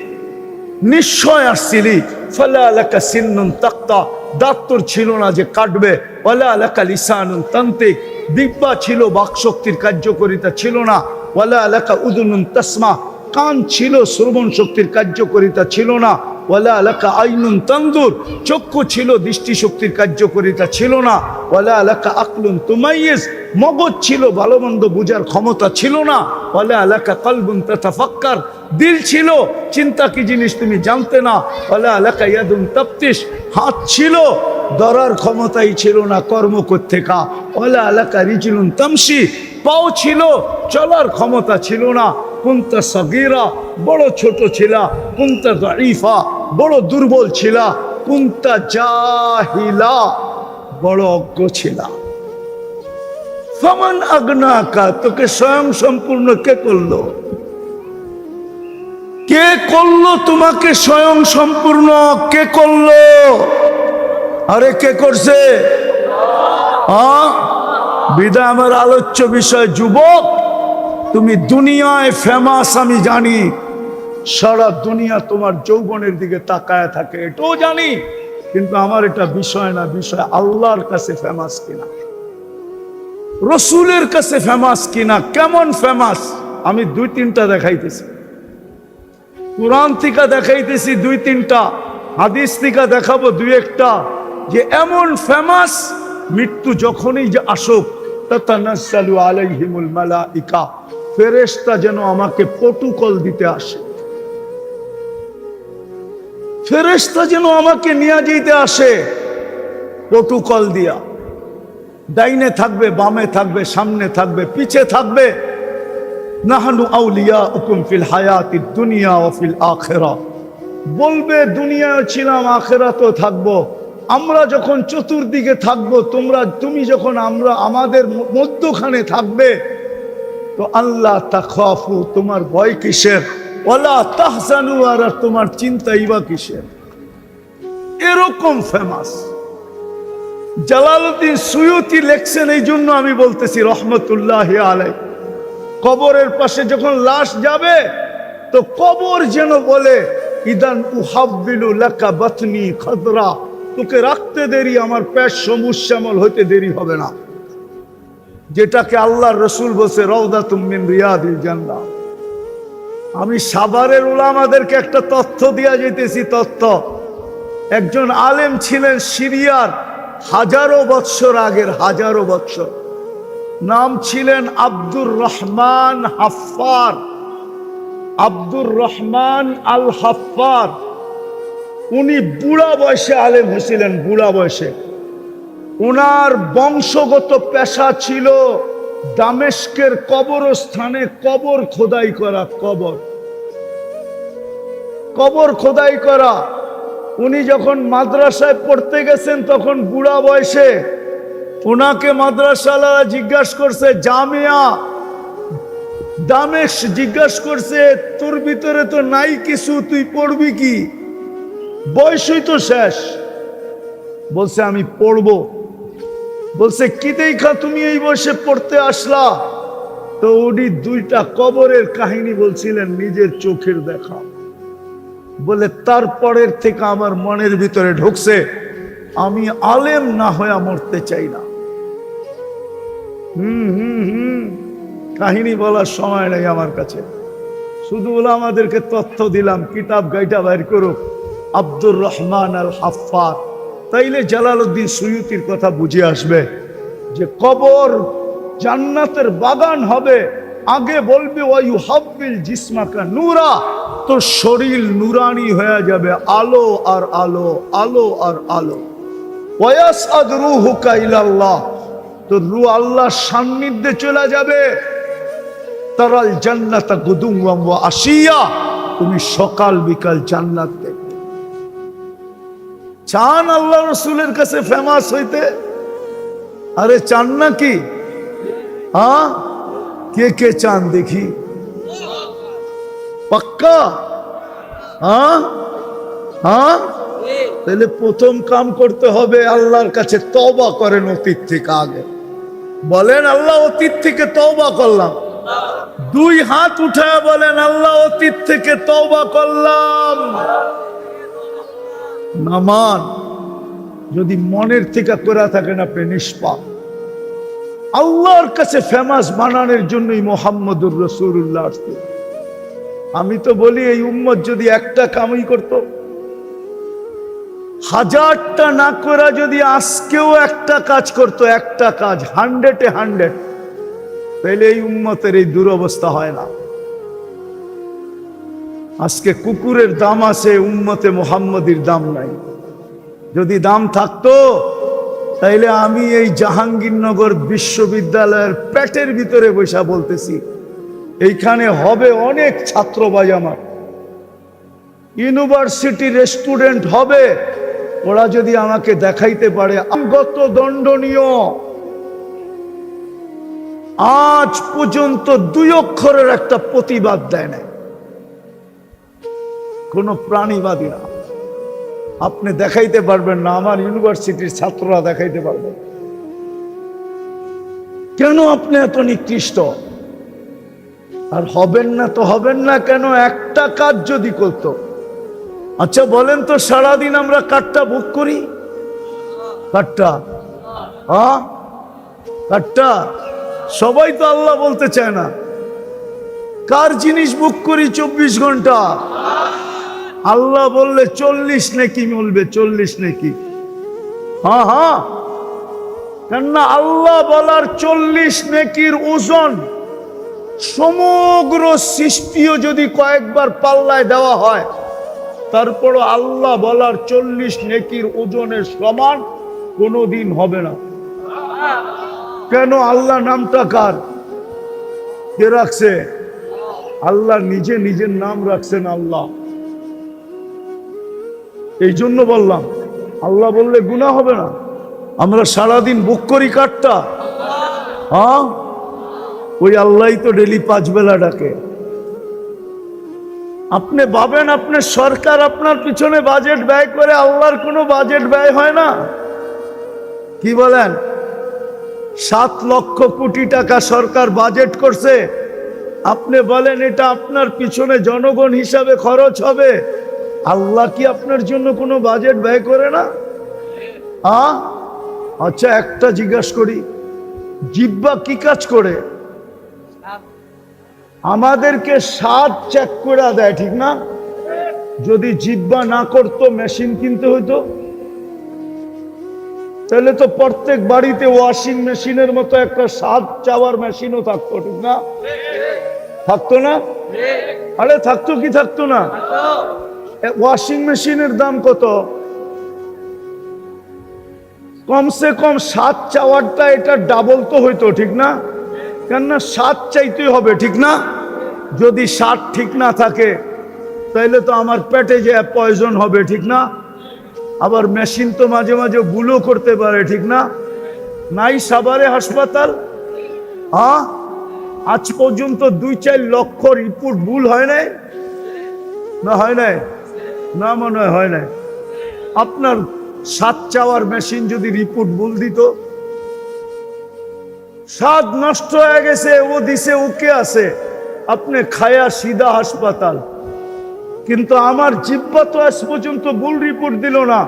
নিশ্চয় আসছিলি। ফালা লাকা সিন্নুন তাক্তা, দাঁত তোর ছিল না যে কাটবে। ওয়ালা লাকা লিসানুন তান্তিক, দিব্যা ছিল, বাকশক্তির কার্যকারিতা ছিল না। ওয়ালা লাকা উদুনুন তাসমা, কান ছিল, শ্রবণ শক্তির কার্যকারিতা ছিল না। ওয়ালা লাকা আইনুন তানদুর, চক্ষু ছিল, দৃষ্টি শক্তির কার্যকারিতা ছিল না। ওয়ালা লাকা আকলুন তুমাইয়িজ, মগজ ছিল, ভালো মন্দ বুঝার ক্ষমতা ছিল না। ওয়ালা লাকা কলবুন তাতাফাক্কার, দিল ছিল, চিন্তা কি জিনিস তুমি জানতে না। ওয়ালা লাকা ইয়াদুন তাফতিশ, হাত ছিল, ধরার ক্ষমতাই ছিল না কর্ম করতে কা। ওয়ালা লাকা রিজলুন তামশি, পাও ছিল, চলার ক্ষমতা ছিল না। কুনতা সগীরা, বড় ছোট ছিলা। কুনতা দাঈফা, বড় দুর্বল ছিলা। কুনতা জাহিলা, বড় অজ্ঞ ছিলা। ফামান আগনাকা, তোকে স্বয়ং সম্পূর্ণ কে করলো? কে করলো তোমাকে স্বয়ং সম্পূর্ণ? কে করলো? আরে কে করছে? বিদায় আমার আলোচ্য বিষয় যুবক, তুমি দুনিয়ায় ফেমাস আমি জানি, সারা দুনিয়া তোমার যৌবনের দিকে তাকায় থাকে এটাও জানি, কিন্তু আমার এটা বিষয় না। বিষয় আল্লাহর কাছে ফেমাস কিনা, রসুলের কাছে ফেমাস কিনা। কেমন ফেমাস আমি দুই তিনটা দেখাইতেছি, কুরআন থেকে দেখাইতেছি দুই তিনটা, হাদিস থেকে দেখাবো দুই একটা, যে এমন ফেমাস মৃত্যু যখনই যে আসুক তাতানাজ্জালু আলাইহিমুল মালাইকা, ফেরেশতা যেন আমাকে প্রটোকল দিতে আসে, ফেরেশতা যেন আমাকে নিয়ে যেতে আসে প্রটোকল দিয়া। ডাইনে থাকবে, বামে থাকবে, সামনে থাকবে, পিছে থাকবে। নাহনু আউলিয়াউকুম ফিল হায়াতিদ দুনিয়া ওয়া ফিল আখিরাহ, বলবে দুনিয়ায় ছিলাম, আখিরাতেও থাকবো। আমরা যখন চতুর্দিকে থাকবো, তুমি যখন আমরা আমাদের মধ্যখানে থাকবে, তো আল্লাহ তাখাফু, তোমার ভয় কিসের? ওয়ালা তাহজানু, আর তোমার চিন্তাই বা কিসের? এরকম ফেমাস জালালউদ্দিন সুয়ুতি লেখছেন। এই জন্য আমি বলতেছি রহমতুল্লাহি আলাইহি, কবরের পাশে যখন লাশ যাবে, তো কবর যেন বলে ইদান উহাব্বিলু লাকা বাতনি খাদরা, তোকে রাখতে দেরি, আমার পেট সবুজ শ্যামল হইতে দেরি হবে না। যেটাকে আল্লাহর রসুল বলছে রাউদাতুম মিন রিয়াদিল জান্নাহ। আমি সাভারের উলামাদেরকে একটা তথ্য দিয়া যেতেছি। তথ্য, একজন আলেম ছিলেন সিরিয়ার, হাজারো বৎসর আগের, হাজারো বৎসর। নাম ছিলেন আব্দুর রহমান হাফফার, আব্দুর রহমান আল হাফফার। উনি বুড়া বয়সে আলেম হয়েছিলেন, বুড়া বয়সে। উনার বংশগত পেশা ছিল দামেস্কের কবরস্থানে কবর খোদাই করা, কবর খোদাই করা। উনি যখন মাদ্রাসায় পড়তে গেছেন, তখন বুড়া বয়সে উনাকে মাদ্রাসাওয়ালা জিজ্ঞাসা করছে, জামিয়া দামেস্ক জিজ্ঞাসা করছে, তোর ভিতরে তো নাই কিছু, তুই পড়বি কি? বয়সই তো শেষ। বলছে আমি পড়বো। বলছে কি দেখা তুমি এই বয়সে পড়তে আসলা? তো উনি দুইটা কবরের কাহিনী বলছিলেন, নিজের চোখের দেখা। বলে তারপরের থেকে আমার মনের ভিতরে ঢুকছে, আমি আলেম না হয়ে মরতে চাই না। কাহিনী বলার সময় নেই আমার কাছে, শুধু আমাদেরকে তথ্য দিলাম, কিতাব গাইটা বাইর করুক আব্দুর রহমান আল হাফফার। তাইলে জালালউদ্দিন সুয়ুতির কথা বুঝে আসবে যে কবর জান্নাতের বাগান হবে। আগে বলবে ওয়ায়ুহাব্বিল জিসমাকা নূরা, তোর শরীর নুরানি হয়ে যাবে, আলো আর আলো, আলো আর আলো। ওয়ায়াসআদ রূহুকা ইলাল্লাহ, তোর রূহ আল্লাহর সান্নিধ্যে চলে যাবে। তারাল জান্নাতা গুদুওয়াম ওয়া আশিয়া, তুমি সকাল বিকাল জান্নাত দেখবে। চান আল্লাহ রসুলের কাছে ফেমাস হইতে? আরে চান নাকি? হ্যাঁ, কে কে চান দেখি? পাক্কা? হ্যাঁ হ্যাঁ, তাহলে প্রথম কাম করতে হবে, আল্লাহর কাছে তওবা করেন অতীত থেকে। আগে বলেন আল্লাহ অতীত থেকে তওবা করলাম। দুই হাত উঠায় বলেন আল্লাহ অতীত থেকে তওবা করলাম। নামান যদি মনের থেকে করে থাকেন আপনি নিষ্পাপ। আল্লাহর কাছে ফেমাস বানানোর জন্যই মুহাম্মদুর রাসূলুল্লাহ। আমি তো বলি এই উম্মত যদি একটা কামই করত, হাজারটা না করে যদি আজকেও একটা কাজ করত, একটা কাজ 100-এ 100, তাহলে এই উম্মতের এই দুরবস্থা হয় না। আজকে কুকুরের দাম আছে, উম্মতে মুহাম্মদীর দাম নাই। যদি দাম থাকতো তাইলে আমি এই জাহাঙ্গীরনগর বিশ্ববিদ্যালয়ের পেটের ভিতরে বসে বলতেছি, এইখানে হবে অনেক ছাত্রবাই আমার, ইউনিভার্সিটির স্টুডেন্ট হবে। ওরা যদি আমাকে দেখাইতে পারে গত দণ্ডনীয়, আজ পর্যন্ত 2 অক্ষরের একটা প্রতিবাদ দেয় না কোন প্রাণীবাদী না। আপনি দেখাইতে পারবেন না, আমার ইউনিভার্সিটির ছাত্ররা দেখাইতে পারবে। কেন আপনি এত নিকৃষ্ট? আর হবেন না তো হবেন না কেন? একটা কাজ যদি করতো। আচ্ছা বলেন তো, সারাদিন আমরা কাঠটা বুক করি, কাঠটা কাঠটা সবাই তো আল্লাহ বলতে চায় না। কার জিনিস বুক করি 24 ঘন্টা? আল্লাহ বললে 40 নেকি বলবে, 40 নেকি। হ্যাঁ, কেননা আল্লাহ বলার 40 নেকির ওজন সমগ্র সৃষ্টিও যদি কয়েকবার পাল্লায় দেওয়া হয়, তারপরও আল্লাহ বলার 40 নেকির ওজনের সমান কোনোদিন হবে না। কেন? আল্লাহ নামটা কার? কে রাখছে? আল্লাহ নিজে নিজের নাম রাখছেন আল্লাহ। এই জন্য বললাম, আল্লাহ বললে গুনাহ হবে না। আমরা সারাদিন বুক করি কাঠটা, ওই আল্লাহই তো ডেলি 5 বেলা ডাকে। আপনি ভাবেন আপনার সরকার আপনার পিছনে বাজেট ব্যয় করে, আল্লাহর কোনো বাজেট ব্যয় হয় না? কি বলেন? 7 লক্ষ কোটি টাকা সরকার বাজেট করছে। আপনি বলেন এটা আপনার পিছনে জনগণ হিসাবে খরচ হবে? আল্লাহ কি আপনার জন্য কোনো বাজেট ব্যয় করে না? আচ্ছা একটা জিজ্ঞাসা করি, জিহ্বা কি কাজ করে? আমাদেরকে স্বাদ চেক করে দেয়, ঠিক না? যদি জিহ্বা না করতো মেশিন কিনতে হইতো, তাহলে তো প্রত্যেক বাড়িতে ওয়াশিং মেশিনের মতো একটা স্বাদ চাওয়ার মেশিনও থাকতো, ঠিক না? থাকতো না? আরে থাকতো কি থাকতো না? ওয়াশিং মেশিনের দাম কত? কমসে কম স্বাদ চাওয়ারটা এটা ডাবল তো হইতো, ঠিক না? কেননা স্বাদ চাইতে হবে, ঠিক না? যদি স্বাদ ঠিক না থাকে তাহলে তো আমার পেটে যে পয়জন হবে, ঠিক না? আবার মেশিন তো মাঝে মাঝে ভুলও করতে পারে, ঠিক না? নাই সাভারে হাসপাতাল, আজ পর্যন্ত 2-4 লক্ষ রিপোর্ট ভুল হয় নাই না? হয় নাই না? মনে হয় নাই। আপনার স্বাদ চাওয়ার মেশিন যদি রিপোর্ট ভুল দিত, স্বাদ নষ্ট হয়ে গেছে, ও দিছে ওকে আছে, আপনি খায়া সিধা হাসপাতাল। কিন্তু আমার জিহ্বা তো আজ পর্যন্ত ভুল রিপোর্ট দিল না।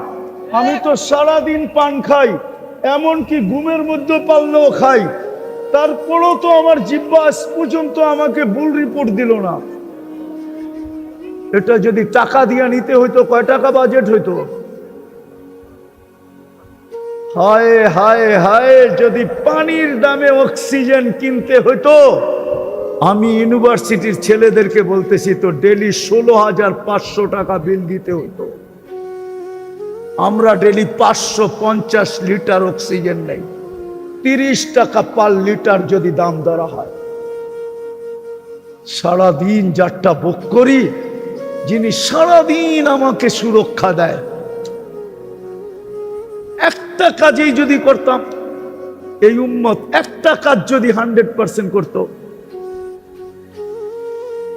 আমি তো সারাদিন পান খাই, এমনকি ঘুমের মধ্যে পারলেও খাই, তারপরও তো আমার জিহ্বা আজ পর্যন্ত আমাকে ভুল রিপোর্ট দিল না। এটা যদি টাকা দিয়ে নিতে হইতো, কয় টাকা বাজেট হইতো? হায় হায় হায়, যদি পানির দামে অক্সিজেন কিনতে হইতো, আমি ইউনিভার্সিটির ছেলেদেরকে বলতেছি তো ডেলি 16,500 টাকা বিল দিতে হইতো। আমরা ডেলি 550 লিটার অক্সিজেন নেই, 30 টাকা পার লিটার যদি দাম ধরা হয়। সারাদিন যারটা ভোগ করি, যিনি সারাদিন আমাকে সুরক্ষা দেয়, একটা কাজেই যদি করতাম, এই উম্মত একটা কাজ যদি 100% করত,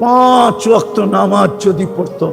5 ওয়াক্ত নামাজ যদি পড়তো,